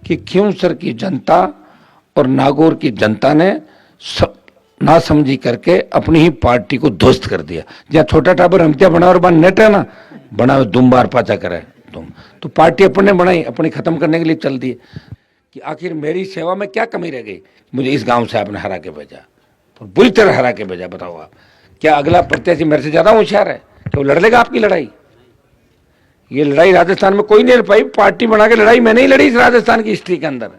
कि खींवसर की जनता और नागौर की जनता ने ना समझी करके अपनी ही पार्टी को ध्वस्त कर दिया। जहाँ छोटा टाबर हमतिया बना और बन नेट है ना, बना दुम बार पाचा करे तुम, तो पार्टी अपने बनाई, अपनी खत्म करने के लिए चल दी कि आखिर मेरी सेवा में क्या कमी रह गई। मुझे इस गांव से आपने हरा के भेजा, तो बुरी तरह हरा के भेजा। बताओ आप, क्या अगला प्रत्याशी मेरे से ज्यादा होशियार है कि वो लड़ लेगा आपकी लड़ाई? ये लड़ाई राजस्थान में कोई नहीं लड़ पाई। पार्टी बना के लड़ाई मैंने ही लड़ी इस राजस्थान की हिस्ट्री के अंदर।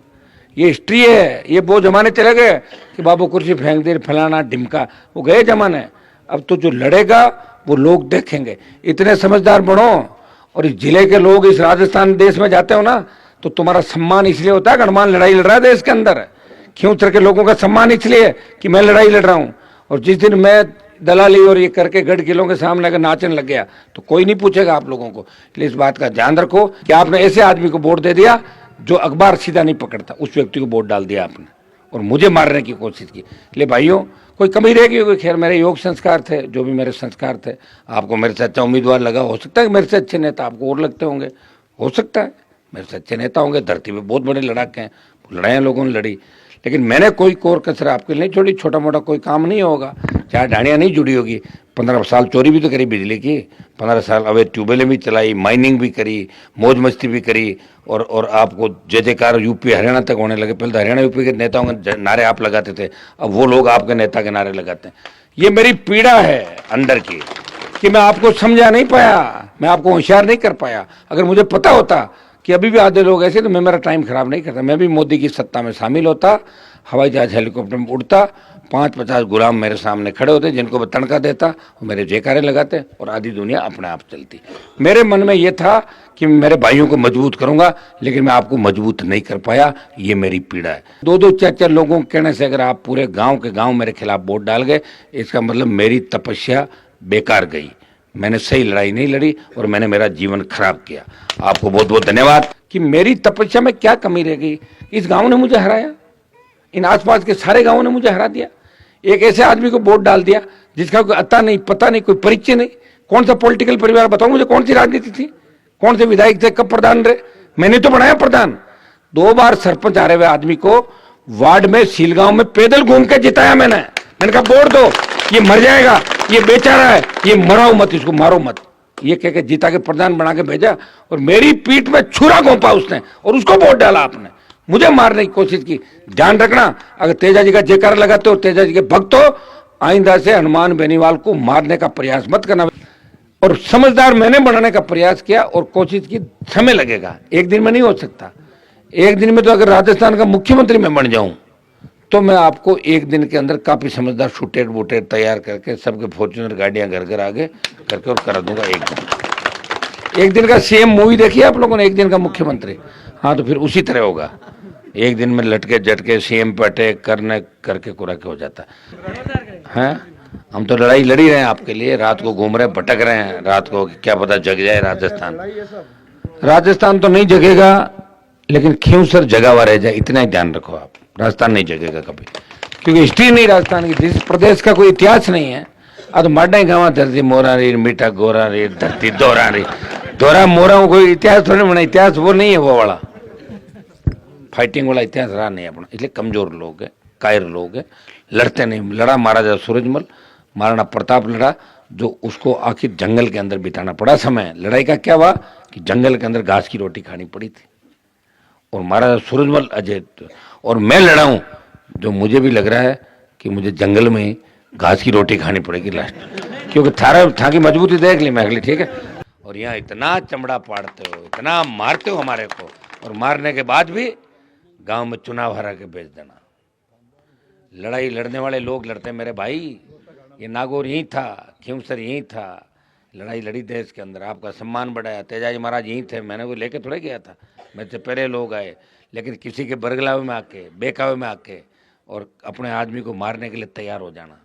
ये हिस्ट्री है। ये वो जमाने चले गए कि बाबू कुर्सी फेंक दे, फलाना ढिमका, वो गए जमाने। अब तो जो लड़ेगा वो लोग देखेंगे। इतने समझदार बनो। और इस जिले के लोग इस राजस्थान देश में जाते हो ना, तो तुम्हारा सम्मान इसलिए होता है कि हनुमान लड़ाई लड़ रहा है देश के अंदर। खींवसर के लोगों का सम्मान इसलिए कि मैं लड़ाई लड़ रहा हूं। और जिस दिन मैं दलाली और ये करके गढ़ किलों के सामने अगर नाचने लग गया तो कोई नहीं पूछेगा आप लोगों को। इसलिए इस बात का ध्यान रखो कि आपने ऐसे आदमी को वोट दे दिया जो अखबार सीधा नहीं पकड़ता, उस व्यक्ति को वोट डाल दिया आपने और मुझे मारने की कोशिश की। इसलिए भाइयों, कोई कमी रहेगी होगी। खैर, मेरे योग संस्कार थे, जो भी मेरे संस्कार थे। आपको मेरे से अच्छा उम्मीदवार लगा, हो सकता है कि मेरे से अच्छे नेता आपको और लगते होंगे, हो सकता है मेरे से अच्छे नेता होंगे। धरती पे बहुत बड़े लड़ाके हैं, लड़ाइयाँ लोगों ने लड़ी, लेकिन मैंने कोई कोर कसर आपके लिए नहीं छोड़ी। छोटा मोटा कोई काम नहीं होगा, चाहे ढाणियाँ नहीं जुड़ी होगी। 15 साल चोरी भी तो करी बिजली की, 15 साल अवैध ट्यूबवेलें भी चलाई, माइनिंग भी करी, मौज मस्ती भी करी। और आपको जय जयकार यूपी हरियाणा तक होने लगे। पहले तो हरियाणा यूपी के नेताओं के नारे आप लगाते थे, अब वो लोग आपके नेता के नारे लगाते हैं। ये मेरी पीड़ा है अंदर की कि मैं आपको समझा नहीं पाया, मैं आपको होशियार नहीं कर पाया। अगर मुझे पता होता कि अभी भी आधे लोग ऐसे, तो मैं मेरा टाइम खराब नहीं करता। मैं भी मोदी की सत्ता में शामिल होता, हवाई जहाज हेलीकॉप्टर में उड़ता, 5-50 गुलाम मेरे सामने खड़े होते जिनको मैं तड़का देता, वो मेरे जयकारे लगाते और आधी दुनिया अपने आप चलती। मेरे मन में ये था कि मेरे भाइयों को मजबूत करूंगा, लेकिन मैं आपको मजबूत नहीं कर पाया। ये मेरी पीड़ा है। 2-2 4-4 लोगों के कहने से अगर आप पूरे गाँव के गाँव मेरे खिलाफ वोट डाल गए, इसका मतलब मेरी तपस्या बेकार गई। मैंने सही लड़ाई नहीं लड़ी और मैंने मेरा जीवन खराब किया। आपको बहुत बहुत धन्यवाद कि मेरी तपस्या में क्या कमी रह गई। इस गांव ने मुझे हराया, इन आसपास के सारे गांवों ने मुझे हरा दिया। एक ऐसे आदमी को वोट डाल दिया जिसका कोई अता नहीं, पता नहीं, कोई परिचय नहीं। कौन सा पॉलिटिकल परिवार, बताओ मुझे, कौन सी राजनीति थी, कौन से विधायक थे, कब प्रधान रहे? मैंने तो बनाया प्रधान। 2 बार सरपंच हारे हुए आदमी को वार्ड में सीलगांव में पैदल घूम के जिताया मैंने कहा वोट दो, ये मर जाएगा, ये बेचारा है, ये मराओ मत, इसको मारो मत। ये कह के जीता के प्रधान बना के भेजा और मेरी पीठ में छुरा घोंपा उसने और उसको वोट डाला आपने। मुझे मारने की कोशिश की। ध्यान रखना, अगर तेजा जी का जयकारा लगाते हो, तेजा जी के भक्त हो, आइंदा से हनुमान बेनीवाल को मारने का प्रयास मत करना। और समझदार मैंने बनाने का प्रयास किया और कोशिश की। समय लगेगा, एक दिन में नहीं हो सकता। एक दिन में तो अगर राजस्थान का मुख्यमंत्री मैं बन जाऊं तो मैं आपको एक दिन के अंदर काफी समझदार शूटेड वोटेड तैयार करके सबके फॉर्च्यूनर गाड़ियां घर घर आगे करके और करा दूंगा। एक दिन का सीएम मूवी देखी आप लोगों ने, एक दिन का मुख्यमंत्री। हाँ, तो फिर उसी तरह होगा। एक दिन में लटके झटके सीएम पे अटैक करने करके कुरा के हो जाता है। हम तो लड़ाई लड़ी रहे हैं आपके लिए, रात को घूम रहे हैं, भटक रहे हैं रात को, क्या पता जग जाए राजस्थान। राजस्थान तो नहीं जगेगा, लेकिन खींवसर जगा हुआ रह जाए, इतना ही ध्यान रखो आप। राजस्थान नहीं जगेगा कभी, क्योंकि हिस्ट्री नहीं राजस्थान की, जिस प्रदेश का कोई इतिहास नहीं है। अब तो माडा गाँव धरती मोरा रे, मीठा गोरा रे, धरती दोहरा रे, दोहरा मोरा, कोई इतिहास थोड़ी बना। इतिहास वो नहीं है, वो वाला फाइटिंग वाला इतिहास रहा नहीं अपना। इसलिए कमजोर लोग है, कायर लोग है, लड़ते नहीं। लड़ा महाराजा सूरजमल, महाराणा प्रताप लड़ा, जो उसको आखिर जंगल के अंदर बिताना पड़ा समय। लड़ाई का क्या हुआ कि जंगल के अंदर घास की रोटी खानी पड़ी थी और महाराजा सूरजमल अजय। और मैं लड़ा हूं, जो मुझे भी लग रहा है कि मुझे जंगल में ही घास की रोटी खानी पड़ेगी लास्ट, क्योंकि था की मजबूती देख ली मैं अगली, ठीक है। और यहाँ इतना चमड़ा पाड़ते हो, इतना मारते हो हमारे को, और मारने के बाद भी गांव में चुनाव हरा के भेज देना। लड़ाई लड़ने वाले लोग लड़ते मेरे भाई। ये नागौर यहीं था, खींवसर यहीं था, लड़ाई लड़ी देश के अंदर, आपका सम्मान बढ़ाया। तेजाजी महाराज यहीं थे, मैंने वो लेके थोड़े गया था, मेरे से पहले लोग आए। लेकिन किसी के बरगलावे में आके, बेकावे में आके और अपने आदमी को मारने के लिए तैयार हो जाना,